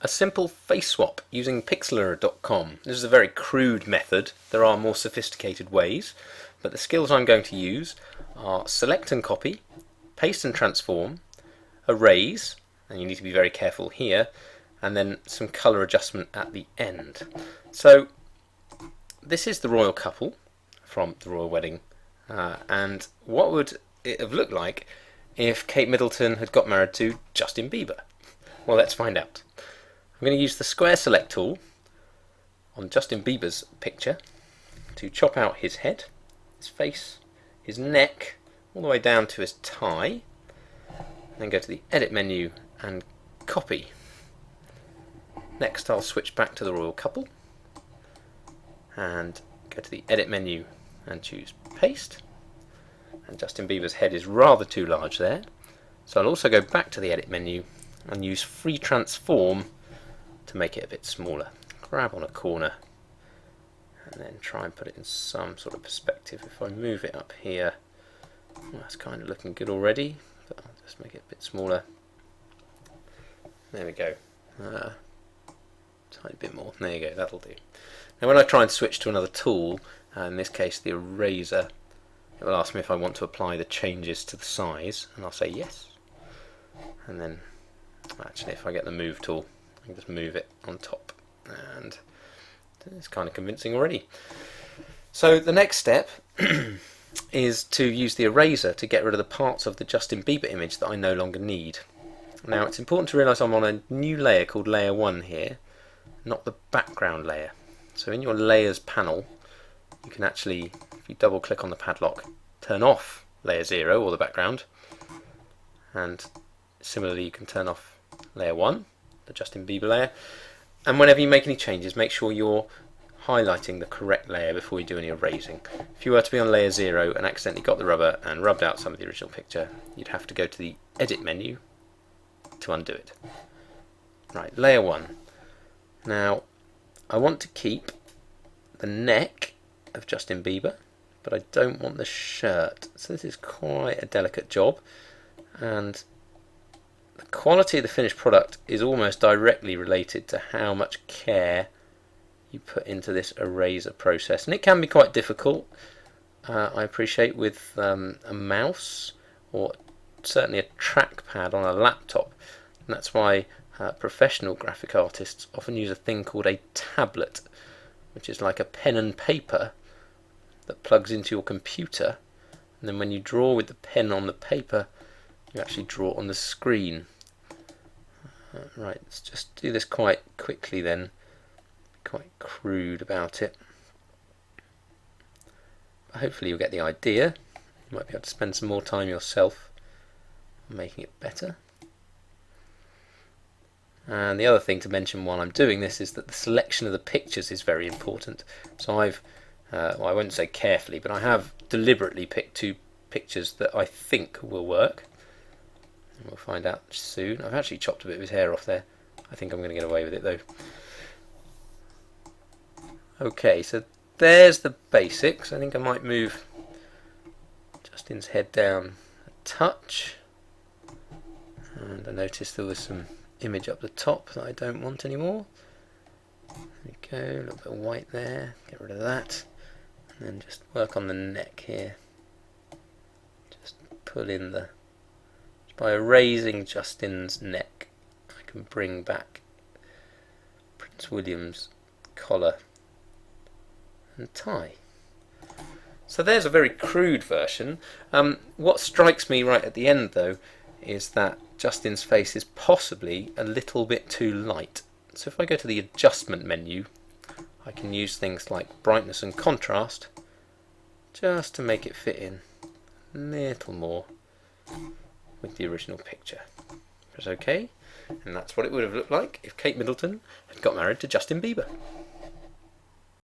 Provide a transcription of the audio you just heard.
a simple face swap using Pixlr.com. This is a very crude method. There are more sophisticated ways, but the skills I'm going to use are select and copy, paste and transform, erase, and you need to be very careful here, and then some colour adjustment at the end. So this is the royal couple from the royal wedding, and what would it have looked like if Kate Middleton had got married to Justin Bieber? Well, let's find out. I'm going to use the square select tool on Justin Bieber's picture to chop out his head, his face, his neck, all the way down to his tie. Then go to the edit menu and copy. Next I'll switch back to the royal couple and go to the edit menu and choose paste. And Justin Bieber's head is rather too large there, so I'll also go back to the edit menu and use free transform to make it a bit smaller. Grab on a corner and then try and put it in some sort of perspective. If I move it up here, well, that's kind of looking good already, but I'll just make it a bit smaller. There we go. Tiny bit more. There you go, that'll do. Now when I try and switch to another tool, in this case the eraser, it will ask me if I want to apply the changes to the size, and I'll say yes. And then, actually, if I get the move tool, I can just move it on top, and it's kind of convincing already. So the next step is to use the eraser to get rid of the parts of the Justin Bieber image that I no longer need. Now it's important to realise I'm on a new layer called layer 1 here, not the background layer. So in your layers panel, you can actually, if you double click on the padlock, turn off layer 0 or the background, and similarly you can turn off layer 1, the Justin Bieber layer, and whenever you make any changes, make sure you're highlighting the correct layer before you do any erasing. If you were to be on layer 0 and accidentally got the rubber and rubbed out some of the original picture, you'd have to go to the edit menu to undo it. Right, layer 1. Now I want to keep the neck of Justin Bieber, but I don't want the shirt, so this is quite a delicate job, and the quality of the finished product is almost directly related to how much care you put into this eraser process, and it can be quite difficult, I appreciate, with a mouse or certainly a trackpad on a laptop, and that's why professional graphic artists often use a thing called a tablet, which is like a pen and paper that plugs into your computer, and then when you draw with the pen on the paper, you actually draw on the screen. Right, let's just do this quite quickly then, quite crude about it. But hopefully you'll get the idea. You might be able to spend some more time yourself making it better. And the other thing to mention while I'm doing this is that the selection of the pictures is very important. So I've, well, I won't say carefully, but I have deliberately picked 2 pictures that I think will work. And we'll find out soon. I've actually chopped a bit of his hair off there. I think I'm going to get away with it though. Okay, so there's the basics. I think I might move Justin's head down a touch. And I noticed there was some image up the top that I don't want anymore. There we go, a little bit of white there, get rid of that, and then just work on the neck here. Just pull in the, by erasing Justin's neck, I can bring back Prince William's collar and tie. So there's a very crude version. What strikes me right at the end though is that Justin's face is possibly a little bit too light. So if I go to the adjustment menu, I can use things like brightness and contrast just to make it fit in a little more with the original picture. Press OK, and that's what it would have looked like if Kate Middleton had got married to Justin Bieber.